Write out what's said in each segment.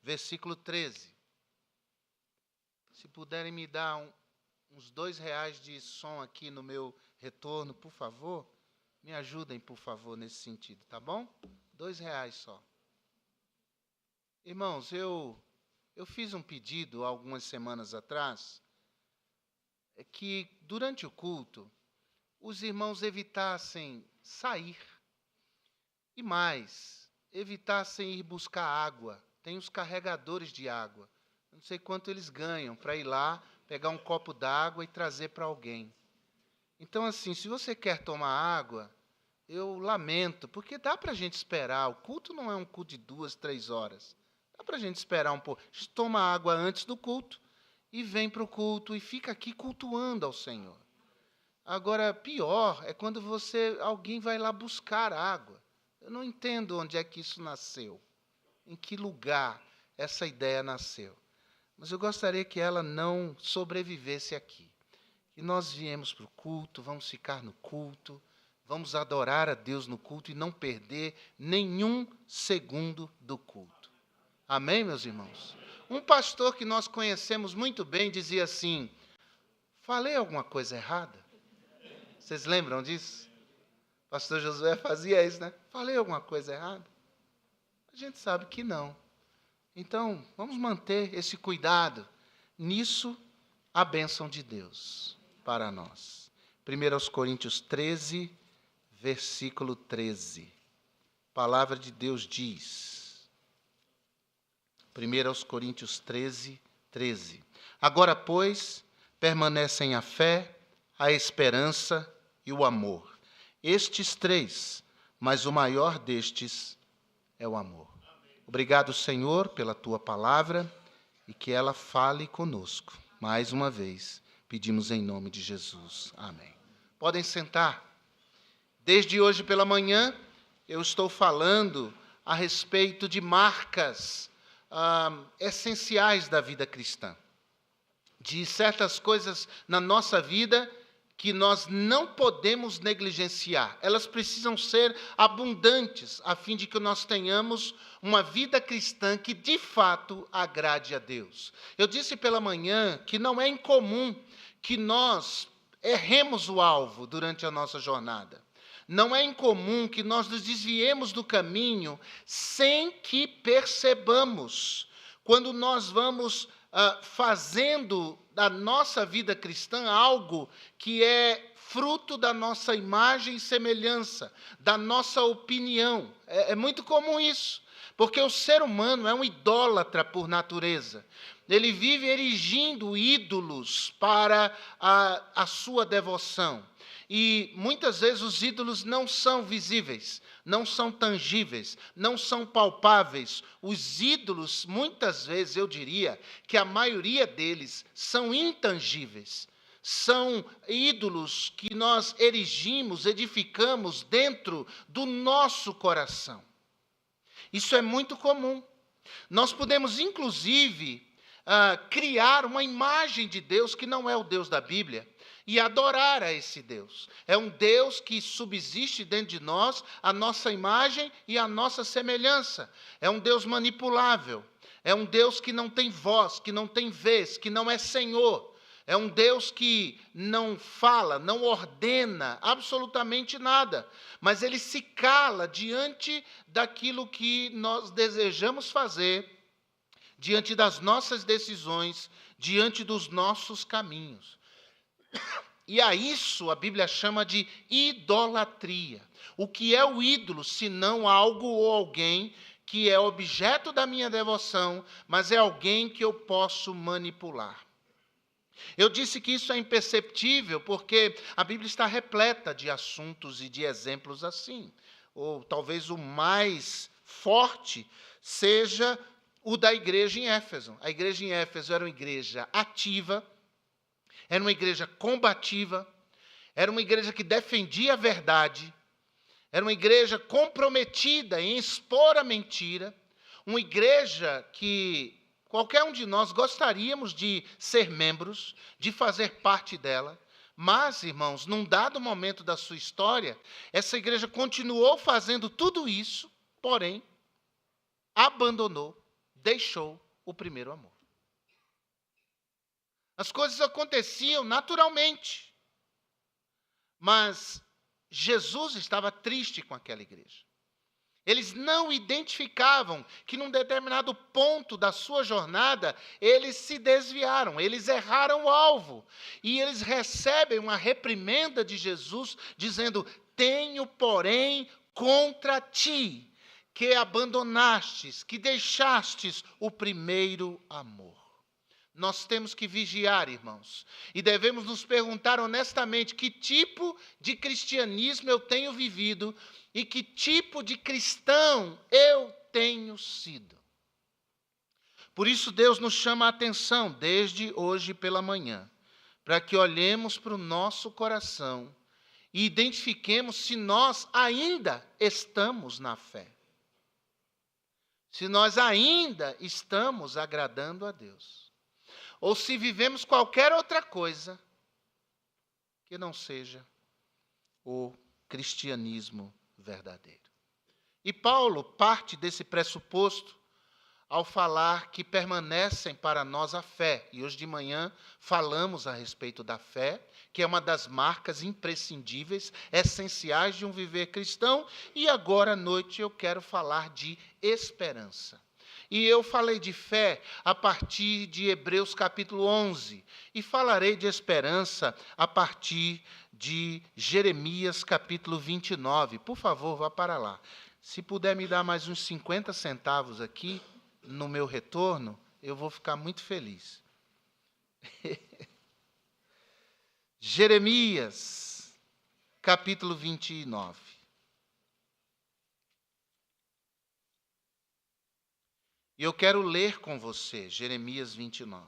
versículo 13. Se puderem me dar uns R$ 2 de som aqui no meu retorno, por favor, me ajudem, por favor, nesse sentido, tá bom? R$ 2 só. Irmãos, eu fiz um pedido algumas semanas atrás, que durante o culto, os irmãos evitassem sair e mais, evitassem ir buscar água. Tem os carregadores de água. Não sei quanto eles ganham para ir lá, pegar um copo d'água e trazer para alguém. Então, assim, se você quer tomar água, eu lamento, porque dá para a gente esperar. O culto não é um culto de 2, 3 horas. Dá para a gente esperar um pouco. A gente toma água antes do culto e vem para o culto e fica aqui cultuando ao Senhor. Agora, pior é quando alguém vai lá buscar água. Eu não entendo onde é que isso nasceu, em que lugar essa ideia nasceu. Mas eu gostaria que ela não sobrevivesse aqui. E nós viemos para o culto, vamos ficar no culto, vamos adorar a Deus no culto e não perder nenhum segundo do culto. Amém, meus irmãos? Um pastor que nós conhecemos muito bem dizia assim: falei alguma coisa errada? Vocês lembram disso? O pastor Josué fazia isso, né? Falei alguma coisa errada? A gente sabe que não. Então, vamos manter esse cuidado. Nisso, a bênção de Deus para nós. 1 Coríntios 13, versículo 13. A palavra de Deus diz. 1 Coríntios 13, 13. Agora, pois, permanecem a fé, a esperança e o amor. Estes 3, mas o maior destes é o amor. Obrigado, Senhor, pela Tua palavra e que ela fale conosco. Mais uma vez, pedimos em nome de Jesus. Amém. Podem sentar. Desde hoje pela manhã, eu estou falando a respeito de marcas essenciais da vida cristã. De certas coisas na nossa vida que nós não podemos negligenciar. Elas precisam ser abundantes, a fim de que nós tenhamos uma vida cristã que, de fato, agrade a Deus. Eu disse pela manhã que não é incomum que nós erremos o alvo durante a nossa jornada. Não é incomum que nós nos desviemos do caminho sem que percebamos. Quando nós vamos fazendo da nossa vida cristã algo que é fruto da nossa imagem e semelhança, da nossa opinião. É muito comum isso, porque o ser humano é um idólatra por natureza. Ele vive erigindo ídolos para a sua devoção. E muitas vezes os ídolos não são visíveis, não são tangíveis, não são palpáveis. Os ídolos, muitas vezes eu diria que a maioria deles são intangíveis. São ídolos que nós erigimos, edificamos dentro do nosso coração. Isso é muito comum. Nós podemos, inclusive, criar uma imagem de Deus que não é o Deus da Bíblia e adorar a esse Deus. É um Deus que subsiste dentro de nós, a nossa imagem e a nossa semelhança. É um Deus manipulável. É um Deus que não tem voz, que não tem vez, que não é Senhor. É um Deus que não fala, não ordena absolutamente nada, mas ele se cala diante daquilo que nós desejamos fazer, diante das nossas decisões, diante dos nossos caminhos. E a isso a Bíblia chama de idolatria. O que é o ídolo, senão algo ou alguém que é objeto da minha devoção, mas é alguém que eu posso manipular. Eu disse que isso é imperceptível porque a Bíblia está repleta de assuntos e de exemplos assim. Ou talvez o mais forte seja o da igreja em Éfeso. A igreja em Éfeso era uma igreja ativa, era uma igreja combativa, era uma igreja que defendia a verdade, era uma igreja comprometida em expor a mentira, uma igreja que qualquer um de nós gostaríamos de ser membros, de fazer parte dela, mas, irmãos, num dado momento da sua história, essa igreja continuou fazendo tudo isso, porém, abandonou, deixou o primeiro amor. As coisas aconteciam naturalmente, mas Jesus estava triste com aquela igreja. Eles não identificavam que num determinado ponto da sua jornada, eles se desviaram, eles erraram o alvo. E eles recebem uma reprimenda de Jesus, dizendo: tenho, porém, contra ti, que abandonastes, que deixastes o primeiro amor. Nós temos que vigiar, irmãos, e devemos nos perguntar honestamente que tipo de cristianismo eu tenho vivido e que tipo de cristão eu tenho sido. Por isso Deus nos chama a atenção desde hoje pela manhã, para que olhemos para o nosso coração e identifiquemos se nós ainda estamos na fé. Se nós ainda estamos agradando a Deus. Ou se vivemos qualquer outra coisa que não seja o cristianismo verdadeiro. E Paulo parte desse pressuposto ao falar que permanecem para nós a fé. E hoje de manhã falamos a respeito da fé, que é uma das marcas imprescindíveis, essenciais de um viver cristão. E agora à noite eu quero falar de esperança. E eu falei de fé a partir de Hebreus capítulo 11. E falarei de esperança a partir de Jeremias capítulo 29. Por favor, vá para lá. Se puder me dar mais uns 50 centavos aqui, no meu retorno, eu vou ficar muito feliz. Jeremias capítulo 29. E eu quero ler com você, Jeremias 29.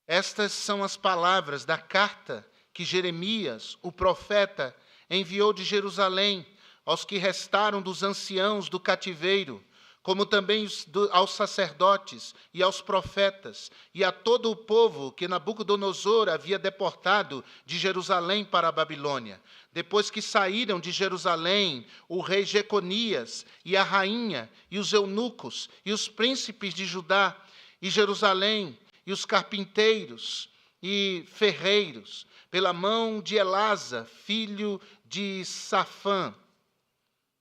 Estas são as palavras da carta que Jeremias, o profeta, enviou de Jerusalém aos que restaram dos anciãos do cativeiro, como também aos sacerdotes e aos profetas, e a todo o povo que Nabucodonosor havia deportado de Jerusalém para a Babilônia. Depois que saíram de Jerusalém o rei Jeconias e a rainha, e os eunucos, e os príncipes de Judá, e Jerusalém, e os carpinteiros e ferreiros, pela mão de Elasa, filho de Safã,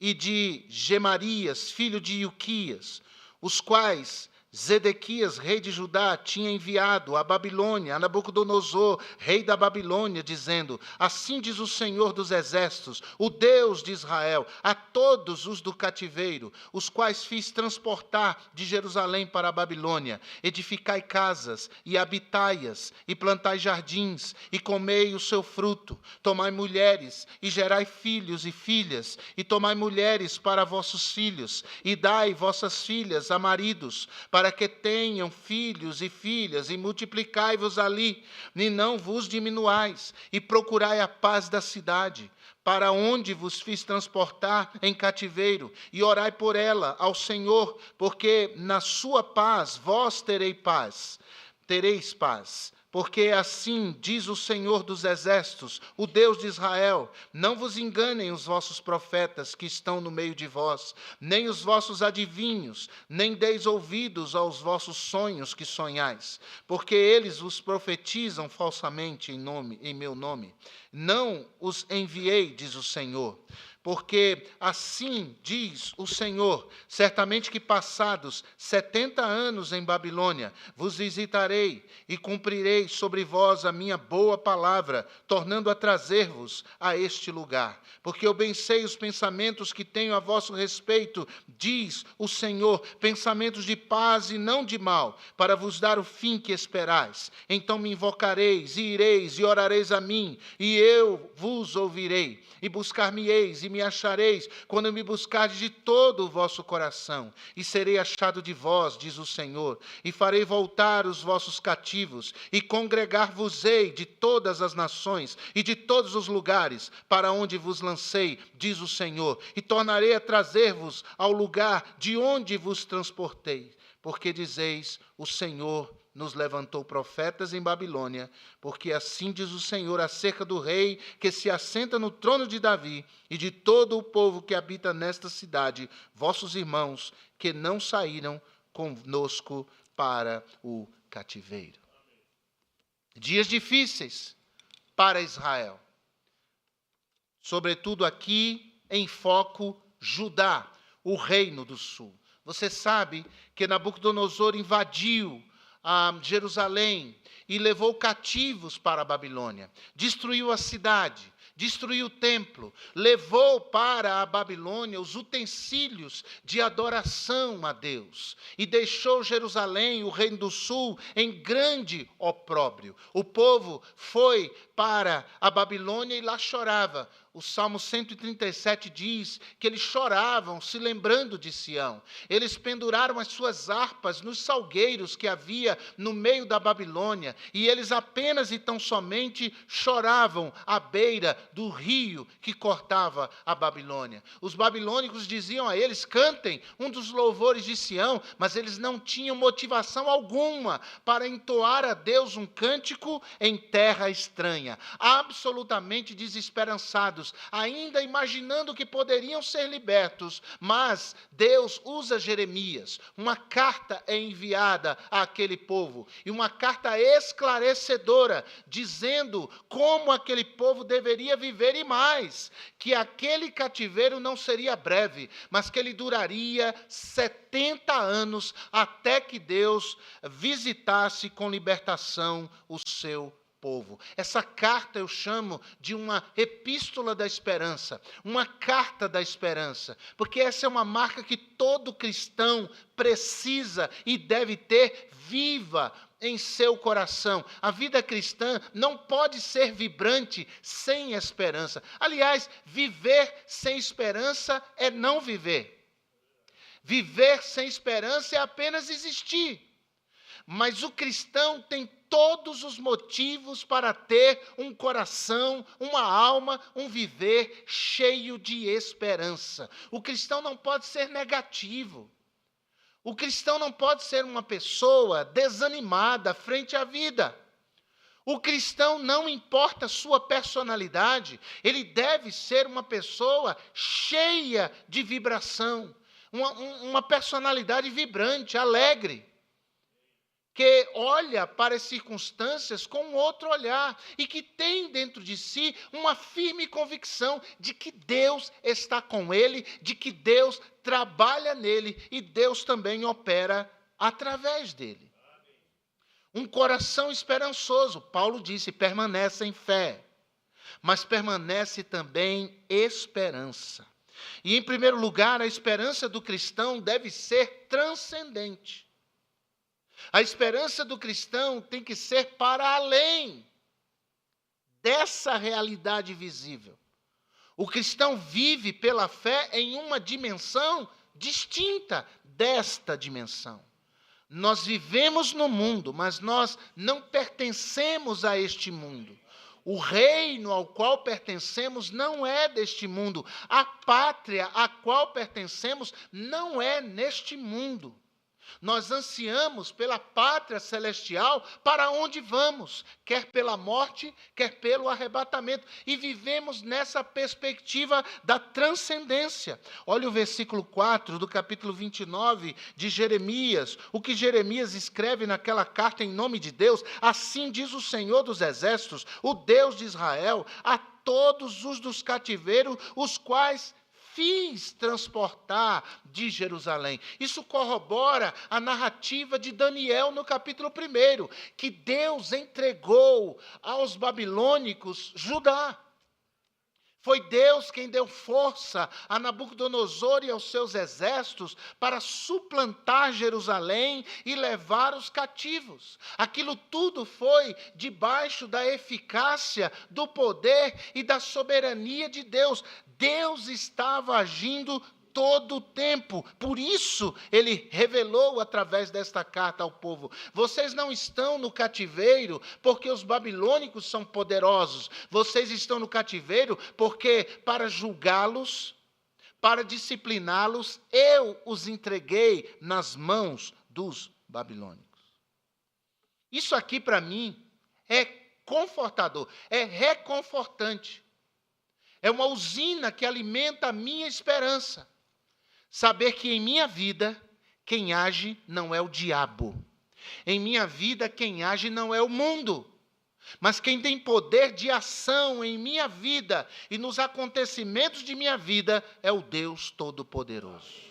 e de Gemarias, filho de Ilquias, os quais Zedequias, rei de Judá, tinha enviado à Babilônia, a Nabucodonosor, rei da Babilônia, dizendo: assim diz o Senhor dos exércitos, o Deus de Israel, a todos os do cativeiro, os quais fiz transportar de Jerusalém para a Babilônia: edificai casas e habitai-as, e plantai jardins, e comei o seu fruto, tomai mulheres, e gerai filhos e filhas, e tomai mulheres para vossos filhos, e dai vossas filhas a maridos, para que tenham filhos e filhas, e multiplicai-vos ali, e não vos diminuais, e procurai a paz da cidade, para onde vos fiz transportar em cativeiro, e orai por ela ao Senhor, porque na sua paz vós tereis paz. Porque assim diz o Senhor dos exércitos, o Deus de Israel: não vos enganem os vossos profetas que estão no meio de vós, nem os vossos adivinhos, nem deis ouvidos aos vossos sonhos que sonhais, porque eles vos profetizam falsamente em meu nome. Não os enviei, diz o Senhor. Porque assim diz o Senhor: certamente que passados 70 anos em Babilônia, vos visitarei e cumprirei sobre vós a minha boa palavra, tornando a trazer-vos a este lugar. Porque eu bem sei os pensamentos que tenho a vosso respeito, diz o Senhor, pensamentos de paz e não de mal, para vos dar o fim que esperais. Então me invocareis, e ireis, e orareis a mim, e eu vos ouvirei, e buscar-me-eis, e me achareis, quando me buscardes de todo o vosso coração. E serei achado de vós, diz o Senhor, e farei voltar os vossos cativos, e congregar-vos-ei de todas as nações, e de todos os lugares, para onde vos lancei, diz o Senhor, e tornarei a trazer-vos ao lugar de onde vos transportei. Porque dizeis: o Senhor nos levantou profetas em Babilônia, porque assim diz o Senhor acerca do rei que se assenta no trono de Davi e de todo o povo que habita nesta cidade, vossos irmãos, que não saíram conosco para o cativeiro. Dias difíceis para Israel. Sobretudo aqui em foco Judá, o reino do sul. Você sabe que Nabucodonosor invadiu Jerusalém e levou cativos para a Babilônia. Destruiu a cidade, destruiu o templo, levou para a Babilônia os utensílios de adoração a Deus e deixou Jerusalém, o reino do sul, em grande opróbrio. O povo foi para a Babilônia e lá chorava. O Salmo 137 diz que eles choravam se lembrando de Sião. Eles penduraram as suas harpas nos salgueiros que havia no meio da Babilônia, e eles apenas e tão somente choravam à beira do rio que cortava a Babilônia. Os babilônicos diziam a eles: cantem um dos louvores de Sião, mas eles não tinham motivação alguma para entoar a Deus um cântico em terra estranha, absolutamente desesperançados, ainda imaginando que poderiam ser libertos. Mas Deus usa Jeremias. Uma carta é enviada àquele povo, e uma carta esclarecedora, dizendo como aquele povo deveria viver, e mais, que aquele cativeiro não seria breve, mas que ele duraria 70 anos, até que Deus visitasse com libertação o seu povo. Essa carta eu chamo de uma epístola da esperança, uma carta da esperança, porque essa é uma marca que todo cristão precisa e deve ter viva em seu coração. A vida cristã não pode ser vibrante sem esperança. Aliás, viver sem esperança é não viver. Viver sem esperança é apenas existir. Mas o cristão tem todos os motivos para ter um coração, uma alma, um viver cheio de esperança. O cristão não pode ser negativo. O cristão não pode ser uma pessoa desanimada frente à vida. O cristão, não importa a sua personalidade, ele deve ser uma pessoa cheia de vibração, uma personalidade vibrante, alegre, que olha para as circunstâncias com outro olhar e que tem dentro de si uma firme convicção de que Deus está com ele, de que Deus trabalha nele e Deus também opera através dele. Um coração esperançoso, Paulo disse, permanece em fé, mas permanece também esperança. E, em primeiro lugar, a esperança do cristão deve ser transcendente. A esperança do cristão tem que ser para além dessa realidade visível. O cristão vive pela fé em uma dimensão distinta desta dimensão. Nós vivemos no mundo, mas nós não pertencemos a este mundo. O reino ao qual pertencemos não é deste mundo. A pátria a qual pertencemos não é neste mundo. Nós ansiamos pela pátria celestial para onde vamos, quer pela morte, quer pelo arrebatamento. E vivemos nessa perspectiva da transcendência. Olha o versículo 4 do capítulo 29 de Jeremias. O que Jeremias escreve naquela carta em nome de Deus: assim diz o Senhor dos Exércitos, o Deus de Israel, a todos os dos cativeiros, os quais fiz transportar de Jerusalém. Isso corrobora a narrativa de Daniel no capítulo 1, que Deus entregou aos babilônicos Judá. Foi Deus quem deu força a Nabucodonosor e aos seus exércitos para suplantar Jerusalém e levar os cativos. Aquilo tudo foi debaixo da eficácia, do poder e da soberania de Deus. Deus estava agindo todo o tempo. Por isso, ele revelou através desta carta ao povo: vocês não estão no cativeiro porque os babilônicos são poderosos. Vocês estão no cativeiro porque, para julgá-los, para discipliná-los, eu os entreguei nas mãos dos babilônicos. Isso aqui para mim é confortador, é reconfortante. É uma usina que alimenta a minha esperança. Saber que em minha vida, quem age não é o diabo. Em minha vida, quem age não é o mundo. Mas quem tem poder de ação em minha vida e nos acontecimentos de minha vida é o Deus Todo-Poderoso.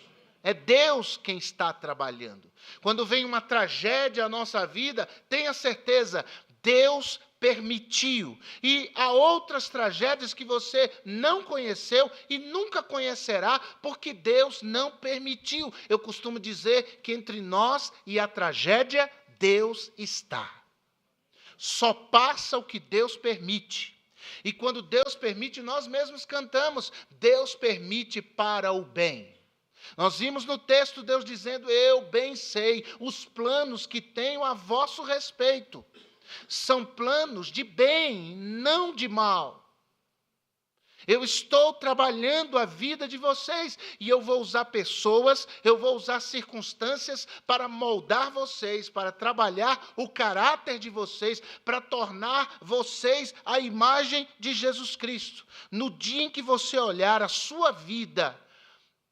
É Deus quem está trabalhando. Quando vem uma tragédia à nossa vida, tenha certeza, Deus permitiu. E há outras tragédias que você não conheceu e nunca conhecerá, porque Deus não permitiu. Eu costumo dizer que entre nós e a tragédia, Deus está. Só passa o que Deus permite. E quando Deus permite, nós mesmos cantamos, Deus permite para o bem. Nós vimos no texto Deus dizendo, eu bem sei os planos que tenho a vosso respeito. São planos de bem, não de mal. Eu estou trabalhando a vida de vocês e eu vou usar pessoas, eu vou usar circunstâncias para moldar vocês, para trabalhar o caráter de vocês, para tornar vocês a imagem de Jesus Cristo. No dia em que você olhar a sua vida,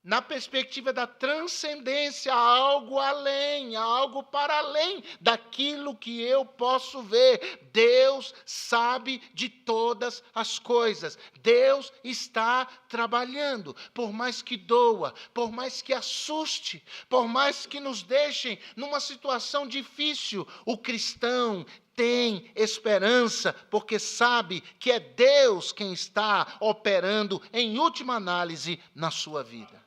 na perspectiva da transcendência, há algo além, há algo para além daquilo que eu posso ver. Deus sabe de todas as coisas. Deus está trabalhando. Por mais que doa, por mais que assuste, por mais que nos deixem numa situação difícil, o cristão tem esperança, porque sabe que é Deus quem está operando, em última análise, na sua vida.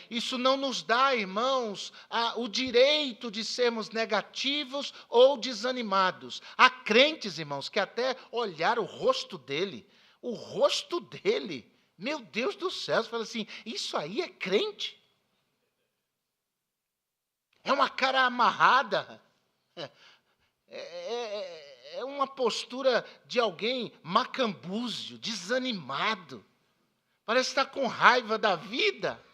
Isso não nos dá, irmãos, o direito de sermos negativos ou desanimados. Há crentes, irmãos, que até olhar o rosto dele, meu Deus do céu, você fala assim, isso aí é crente? É uma cara amarrada, é uma postura de alguém macambúzio, desanimado, parece estar com raiva da vida.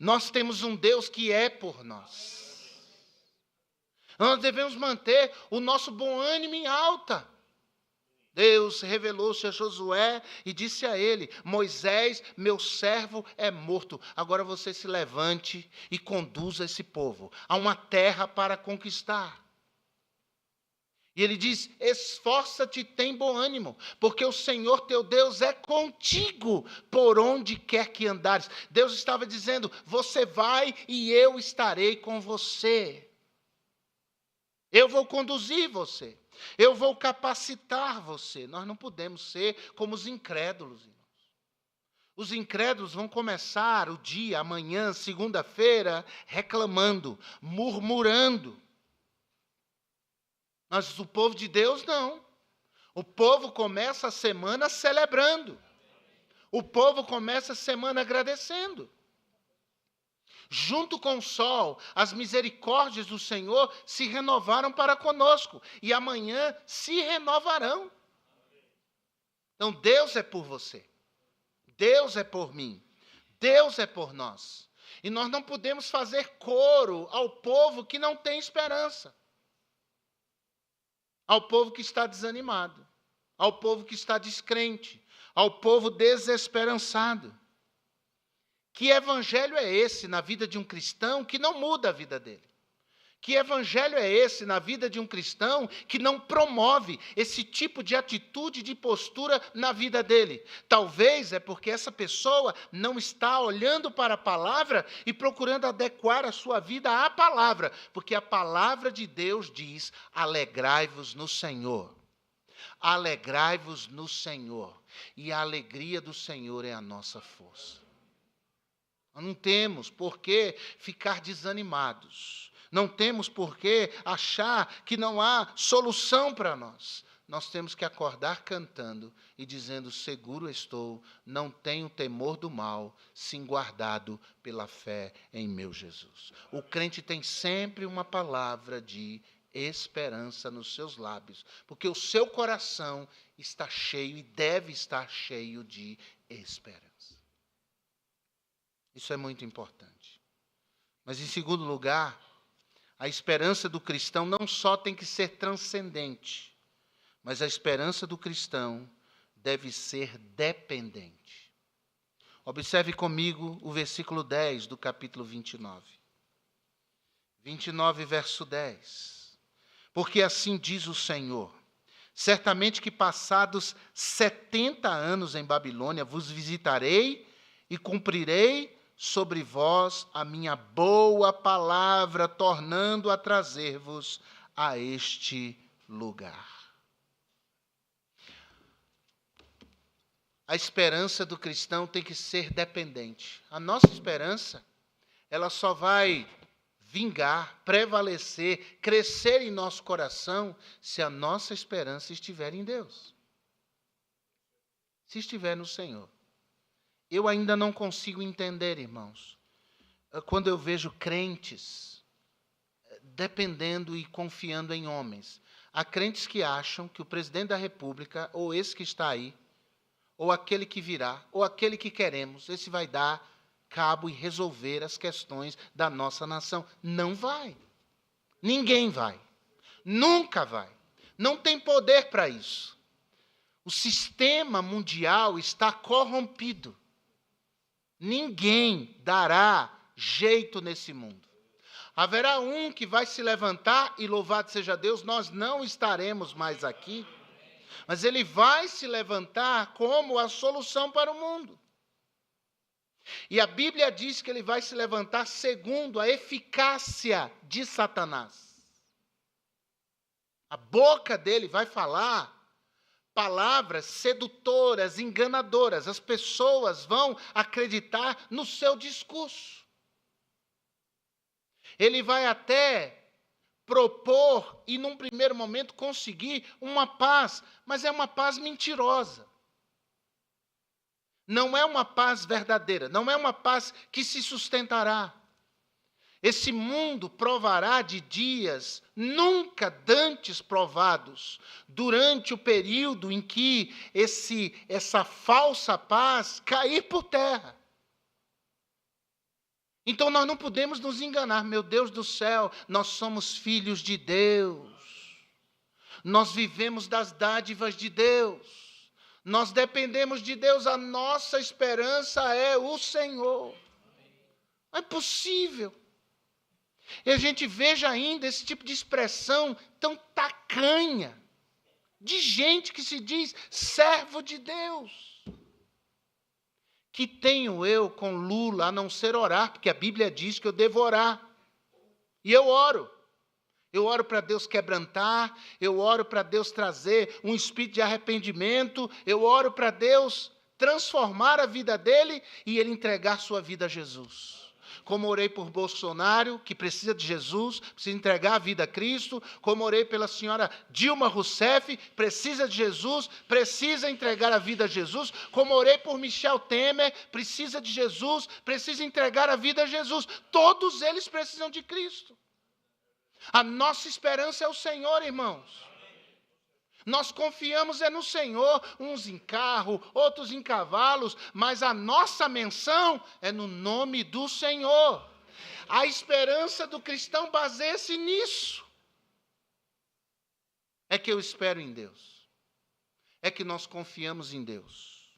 Nós temos um Deus que é por nós. Nós devemos manter o nosso bom ânimo em alta. Deus revelou-se a Josué e disse a ele, Moisés, meu servo é morto. Agora você se levante e conduza esse povo a uma terra para conquistar. E ele diz, esforça-te e tem bom ânimo, porque o Senhor teu Deus é contigo, por onde quer que andares. Deus estava dizendo, você vai e eu estarei com você. Eu vou conduzir você, eu vou capacitar você. Nós não podemos ser como os incrédulos, irmãos. Os incrédulos vão começar o dia, amanhã, segunda-feira, reclamando, murmurando. Mas o povo de Deus não. O povo começa a semana celebrando. O povo começa a semana agradecendo. Junto com o sol, as misericórdias do Senhor se renovaram para conosco. E amanhã se renovarão. Então Deus é por você. Deus é por mim. Deus é por nós. E nós não podemos fazer coro ao povo que não tem esperança. Ao povo que está desanimado, ao povo que está descrente, ao povo desesperançado. Que evangelho é esse na vida de um cristão que não muda a vida dele? Que evangelho é esse na vida de um cristão que não promove esse tipo de atitude, de postura na vida dele? Talvez é porque essa pessoa não está olhando para a palavra e procurando adequar a sua vida à palavra, porque a palavra de Deus diz, alegrai-vos no Senhor. Alegrai-vos no Senhor. E a alegria do Senhor é a nossa força. Nós não temos por que ficar desanimados. Não temos por que achar que não há solução para nós. Nós temos que acordar cantando e dizendo, seguro estou, não tenho temor do mal, sim guardado pela fé em meu Jesus. O crente tem sempre uma palavra de esperança nos seus lábios, porque o seu coração está cheio e deve estar cheio de esperança. Isso é muito importante. Mas, em segundo lugar, A esperança do cristão não só tem que ser transcendente, mas a esperança do cristão deve ser dependente. Observe comigo o versículo 10 do capítulo 29. 29, verso 10. Porque assim diz o Senhor: certamente que passados 70 anos em Babilônia vos visitarei e cumprirei sobre vós a minha boa palavra, tornando a trazer-vos a este lugar. A esperança do cristão tem que ser dependente. A nossa esperança, ela só vai vingar, prevalecer, crescer em nosso coração, se a nossa esperança estiver em Deus. Se estiver no Senhor. Eu ainda não consigo entender, irmãos, quando eu vejo crentes dependendo e confiando em homens. Há crentes que acham que o presidente da República, ou esse que está aí, ou aquele que virá, ou aquele que queremos, esse vai dar cabo e resolver as questões da nossa nação. Não vai. Ninguém vai. Nunca vai. Não tem poder para isso. O sistema mundial está corrompido. Ninguém dará jeito nesse mundo. Haverá um que vai se levantar, e louvado seja Deus, nós não estaremos mais aqui, mas ele vai se levantar como a solução para o mundo. E a Bíblia diz que ele vai se levantar segundo a eficácia de Satanás. A boca dele vai falar palavras sedutoras, enganadoras. As pessoas vão acreditar no seu discurso. Ele vai até propor e, num primeiro momento, conseguir uma paz, mas é uma paz mentirosa. Não é uma paz verdadeira, não é uma paz que se sustentará. Esse mundo provará de dias nunca dantes provados, durante o período em que essa falsa paz cair por terra. Então nós não podemos nos enganar. Meu Deus do céu, nós somos filhos de Deus. Nós vivemos das dádivas de Deus. Nós dependemos de Deus, a nossa esperança é o Senhor. Não é possível. E a gente veja ainda esse tipo de expressão tão tacanha, de gente que se diz servo de Deus. Que tenho eu com Lula a não ser orar, porque a Bíblia diz que eu devo orar. E eu oro. Eu oro para Deus quebrantar, eu oro para Deus trazer um espírito de arrependimento, eu oro para Deus transformar a vida dele e ele entregar sua vida a Jesus. Como orei por Bolsonaro, que precisa de Jesus, precisa entregar a vida a Cristo, como orei pela senhora Dilma Rousseff, precisa de Jesus, precisa entregar a vida a Jesus, como orei por Michel Temer, precisa de Jesus, precisa entregar a vida a Jesus. Todos eles precisam de Cristo. A nossa esperança é o Senhor, irmãos. Nós confiamos no Senhor, uns em carro, outros em cavalos, mas a nossa menção é no nome do Senhor. A esperança do cristão baseia-se nisso. É que eu espero em Deus. É que nós confiamos em Deus.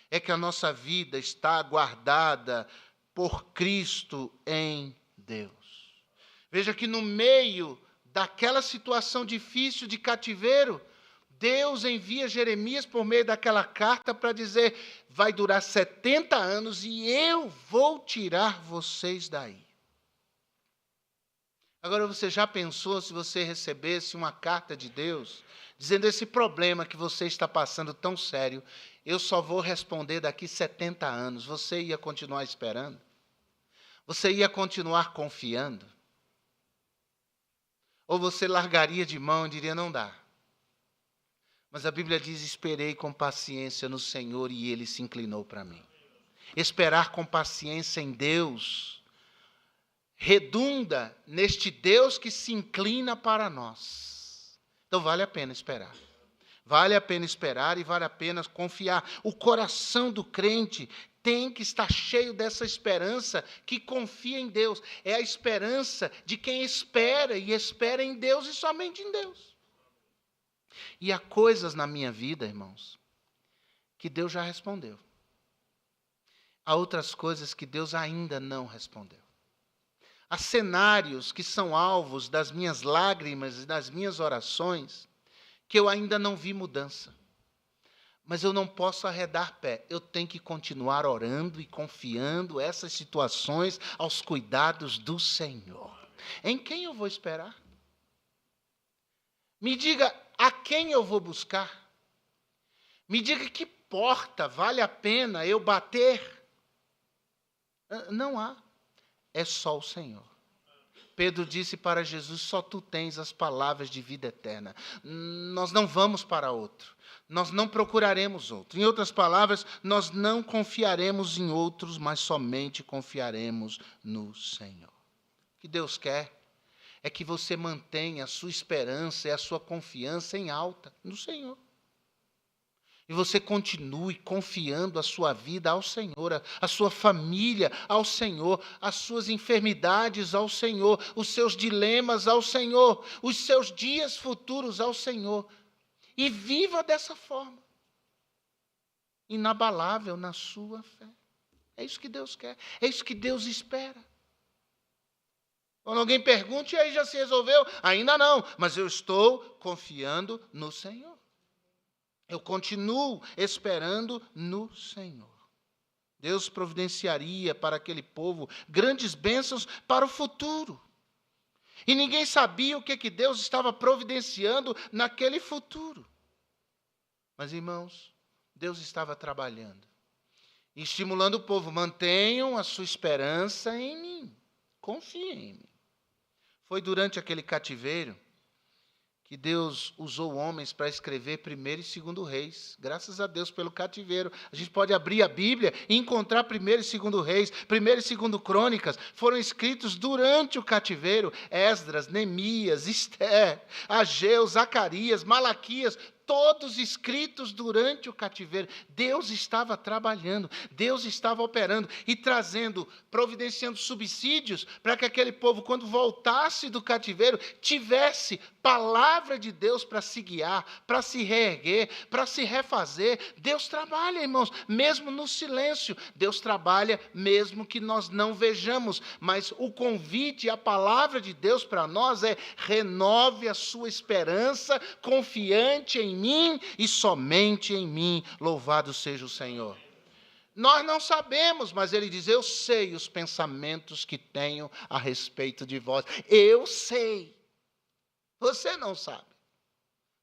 É que a nossa vida está guardada por Cristo em Deus. Veja que no meio daquela situação difícil de cativeiro, Deus envia Jeremias por meio daquela carta para dizer, vai durar 70 anos e eu vou tirar vocês daí. Agora você já pensou se você recebesse uma carta de Deus, dizendo esse problema que você está passando tão sério, eu só vou responder daqui 70 anos, você ia continuar esperando? Você ia continuar confiando? Ou você largaria de mão e diria, não dá. Mas a Bíblia diz, esperei com paciência no Senhor e Ele se inclinou para mim. Esperar com paciência em Deus redunda neste Deus que se inclina para nós. Então vale a pena esperar. Vale a pena esperar e vale a pena confiar. O coração do crente tem que estar cheio dessa esperança que confia em Deus. É a esperança de quem espera, e espera em Deus e somente em Deus. E há coisas na minha vida, irmãos, que Deus já respondeu. Há outras coisas que Deus ainda não respondeu. Há cenários que são alvos das minhas lágrimas e das minhas orações que eu ainda não vi mudança. Mas eu não posso arredar pé. Eu tenho que continuar orando e confiando essas situações aos cuidados do Senhor. Em quem eu vou esperar? Me diga a quem eu vou buscar. Me diga que porta vale a pena eu bater. Não há. É só o Senhor. Pedro disse para Jesus, só tu tens as palavras de vida eterna. Nós não vamos para outro. Nós não procuraremos outro. Em outras palavras, nós não confiaremos em outros, mas somente confiaremos no Senhor. O que Deus quer é que você mantenha a sua esperança e a sua confiança em alta no Senhor. E você continue confiando a sua vida ao Senhor, a sua família ao Senhor, as suas enfermidades ao Senhor, os seus dilemas ao Senhor, os seus dias futuros ao Senhor. E viva dessa forma, inabalável na sua fé. É isso que Deus quer, é isso que Deus espera. Quando alguém pergunta, e aí já se resolveu? Ainda não, mas eu estou confiando no Senhor. Eu continuo esperando no Senhor. Deus providenciaria para aquele povo grandes bênçãos para o futuro. E ninguém sabia o que Deus estava providenciando naquele futuro. Mas, irmãos, Deus estava trabalhando, estimulando o povo, mantenham a sua esperança em mim, confiem em mim. Foi durante aquele cativeiro que Deus usou homens para escrever 1º e 2º Reis. Graças a Deus pelo cativeiro. A gente pode abrir a Bíblia e encontrar 1º e 2º Reis, 1º e 2º Crônicas. Foram escritos durante o cativeiro. Esdras, Neemias, Esther, Ageu, Zacarias, Malaquias, todos escritos durante o cativeiro. Deus estava trabalhando, Deus estava operando e trazendo, providenciando subsídios para que aquele povo, quando voltasse do cativeiro, tivesse palavra de Deus para se guiar, para se reerguer, para se refazer. Deus trabalha, irmãos, mesmo no silêncio. Deus trabalha mesmo que nós não vejamos. Mas o convite, a palavra de Deus para nós é: renove a sua esperança, confiante em mim e somente em mim. Louvado seja o Senhor. Nós não sabemos, mas ele diz: eu sei os pensamentos que tenho a respeito de vós. Eu sei. Você não sabe.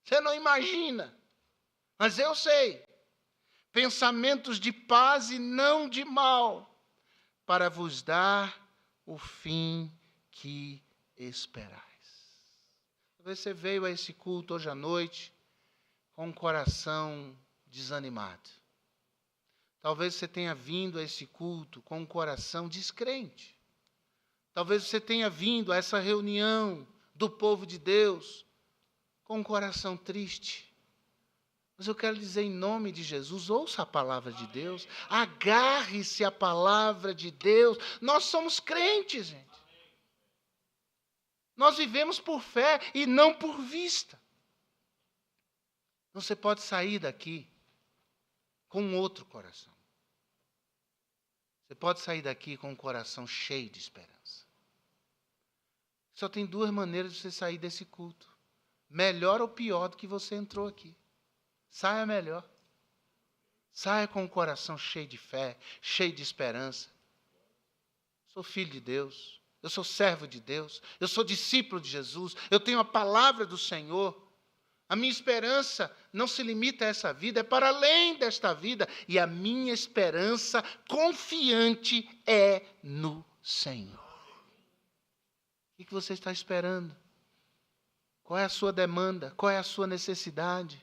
Você não imagina. Mas eu sei. Pensamentos de paz e não de mal, para vos dar o fim que esperais. Talvez você veio a esse culto hoje à noite com um coração desanimado. Talvez você tenha vindo a esse culto com um coração descrente. Talvez você tenha vindo a essa reunião do povo de Deus com um coração triste. Mas eu quero dizer em nome de Jesus, ouça a palavra de Deus, agarre-se à palavra de Deus. Nós somos crentes, gente. Nós vivemos por fé e não por vista. Você pode sair daqui com outro coração. Você pode sair daqui com um coração cheio de esperança. Só tem 2 maneiras de você sair desse culto. Melhor ou pior do que você entrou aqui. Saia melhor. Saia com o coração cheio de fé, cheio de esperança. Sou filho de Deus. Eu sou servo de Deus. Eu sou discípulo de Jesus. Eu tenho a palavra do Senhor. A minha esperança não se limita a essa vida, é para além desta vida. E a minha esperança confiante é no Senhor. O que você está esperando? Qual é a sua demanda? Qual é a sua necessidade?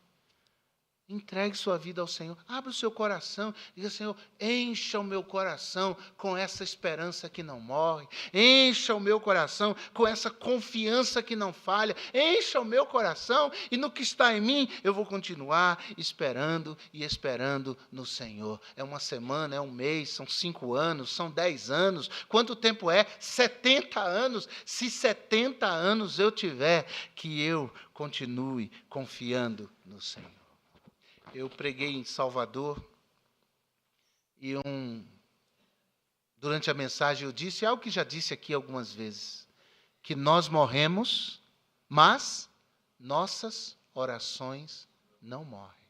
Entregue sua vida ao Senhor. Abra o seu coração. Diga, Senhor, encha o meu coração com essa esperança que não morre. Encha o meu coração com essa confiança que não falha. Encha o meu coração e no que está em mim eu vou continuar esperando e esperando no Senhor. É uma semana, é um mês, são 5 anos, são 10 anos. Quanto tempo é? 70 anos. Se 70 anos eu tiver, que eu continue confiando no Senhor. Eu preguei em Salvador e durante a mensagem eu disse algo que já disse aqui algumas vezes, que nós morremos, mas nossas orações não morrem.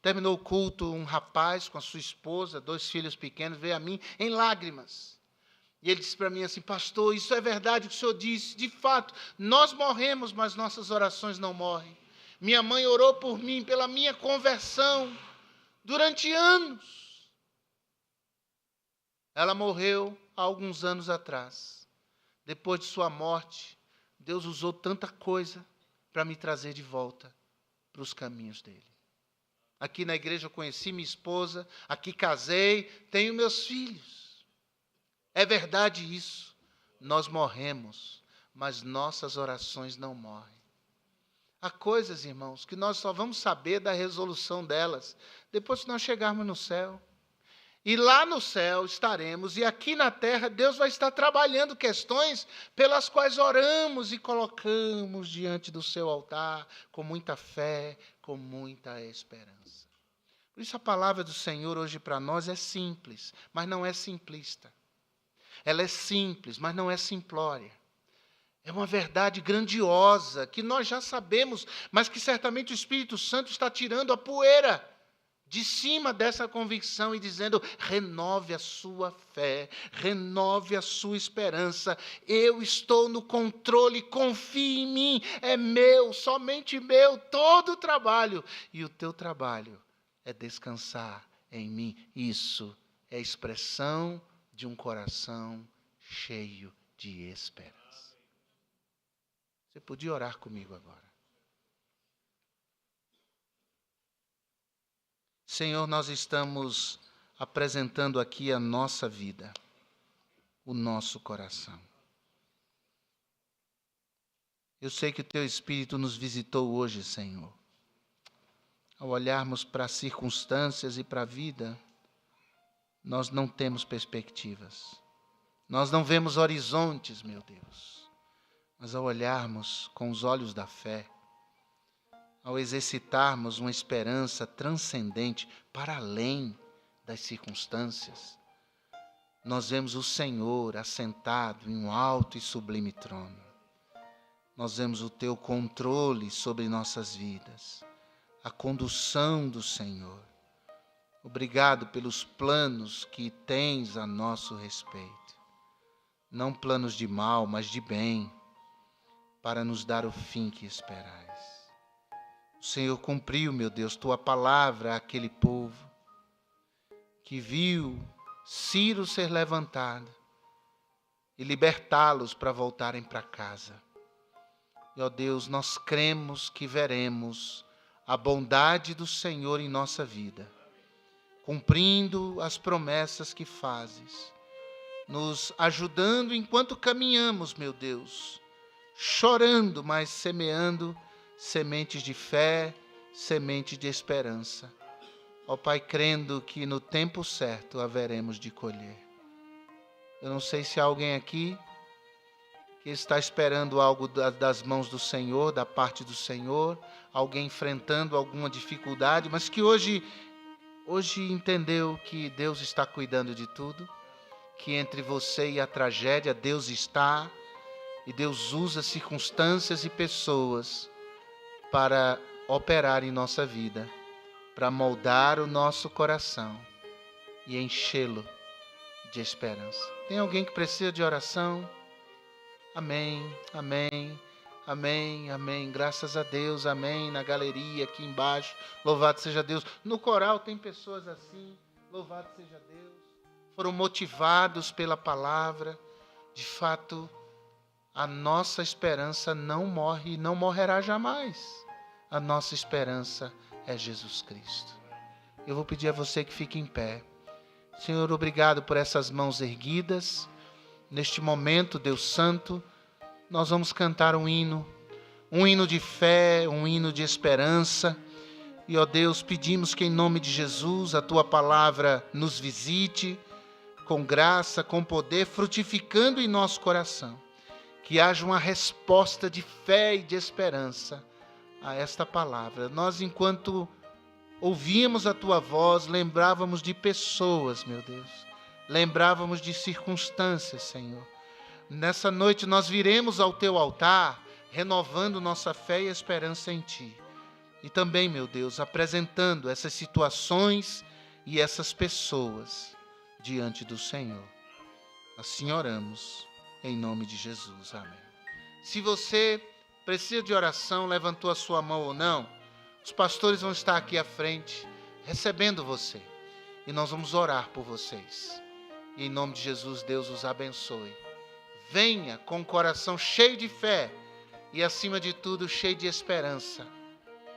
Terminou o culto, um rapaz com a sua esposa, 2 filhos pequenos, veio a mim em lágrimas. E ele disse para mim assim, pastor, isso é verdade o que o senhor disse, de fato, nós morremos, mas nossas orações não morrem. Minha mãe orou por mim, pela minha conversão, durante anos. Ela morreu há alguns anos atrás. Depois de sua morte, Deus usou tanta coisa para me trazer de volta para os caminhos dele. Aqui na igreja eu conheci minha esposa, aqui casei, tenho meus filhos. É verdade isso. Nós morremos, mas nossas orações não morrem. Há coisas, irmãos, que nós só vamos saber da resolução delas depois que nós chegarmos no céu. E lá no céu estaremos, e aqui na terra Deus vai estar trabalhando questões pelas quais oramos e colocamos diante do seu altar com muita fé, com muita esperança. Por isso a palavra do Senhor hoje para nós é simples, mas não é simplista. Ela é simples, mas não é simplória. É uma verdade grandiosa, que nós já sabemos, mas que certamente o Espírito Santo está tirando a poeira de cima dessa convicção e dizendo, renove a sua fé, renove a sua esperança, eu estou no controle, confie em mim, é meu, somente meu, todo o trabalho, e o teu trabalho é descansar em mim. Isso é expressão de um coração cheio de esperança. Você podia orar comigo agora. Senhor, nós estamos apresentando aqui a nossa vida, o nosso coração. Eu sei que o Teu Espírito nos visitou hoje, Senhor. Ao olharmos para as circunstâncias e para a vida, nós não temos perspectivas. Nós não vemos horizontes, meu Deus. Mas ao olharmos com os olhos da fé, ao exercitarmos uma esperança transcendente para além das circunstâncias, nós vemos o Senhor assentado em um alto e sublime trono. Nós vemos o Teu controle sobre nossas vidas, a condução do Senhor. Obrigado pelos planos que tens a nosso respeito. Não planos de mal, mas de bem, para nos dar o fim que esperais. O Senhor cumpriu, meu Deus, Tua palavra àquele povo que viu Ciro ser levantado e libertá-los para voltarem para casa. E, ó Deus, nós cremos que veremos a bondade do Senhor em nossa vida, cumprindo as promessas que fazes, nos ajudando enquanto caminhamos, meu Deus, chorando, mas semeando sementes de fé, sementes de esperança. Ó Pai, crendo que no tempo certo haveremos de colher. Eu não sei se há alguém aqui que está esperando algo das mãos do Senhor, da parte do Senhor, alguém enfrentando alguma dificuldade, mas que hoje entendeu que Deus está cuidando de tudo, que entre você e a tragédia Deus está, e Deus usa circunstâncias e pessoas para operar em nossa vida, para moldar o nosso coração e enchê-lo de esperança. Tem alguém que precisa de oração? Amém, amém, amém, amém. Graças a Deus, amém. Na galeria, aqui embaixo, louvado seja Deus. No coral tem pessoas assim, louvado seja Deus. Foram motivados pela palavra. De fato, a nossa esperança não morre e não morrerá jamais. a nossa esperança é Jesus Cristo. Eu vou pedir a você que fique em pé. Senhor, obrigado por essas mãos erguidas. Neste momento, Deus Santo, nós vamos cantar um hino de fé, um hino de esperança. E, ó Deus, pedimos que em nome de Jesus a Tua palavra nos visite com graça, com poder, frutificando em nosso coração. Que haja uma resposta de fé e de esperança a esta palavra. Nós, enquanto ouvíamos a Tua voz, lembrávamos de pessoas, meu Deus. Lembrávamos de circunstâncias, Senhor. Nessa noite nós viremos ao Teu altar, renovando nossa fé e esperança em Ti. E também, meu Deus, apresentando essas situações e essas pessoas diante do Senhor. Assim oramos, em nome de Jesus. Amém. Se você precisa de oração, levantou a sua mão ou não, os pastores vão estar aqui à frente, recebendo você. E nós vamos orar por vocês. E em nome de Jesus, Deus os abençoe. Venha com o coração cheio de fé e, acima de tudo, cheio de esperança,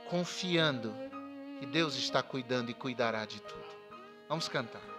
confiando que Deus está cuidando e cuidará de tudo. Vamos cantar.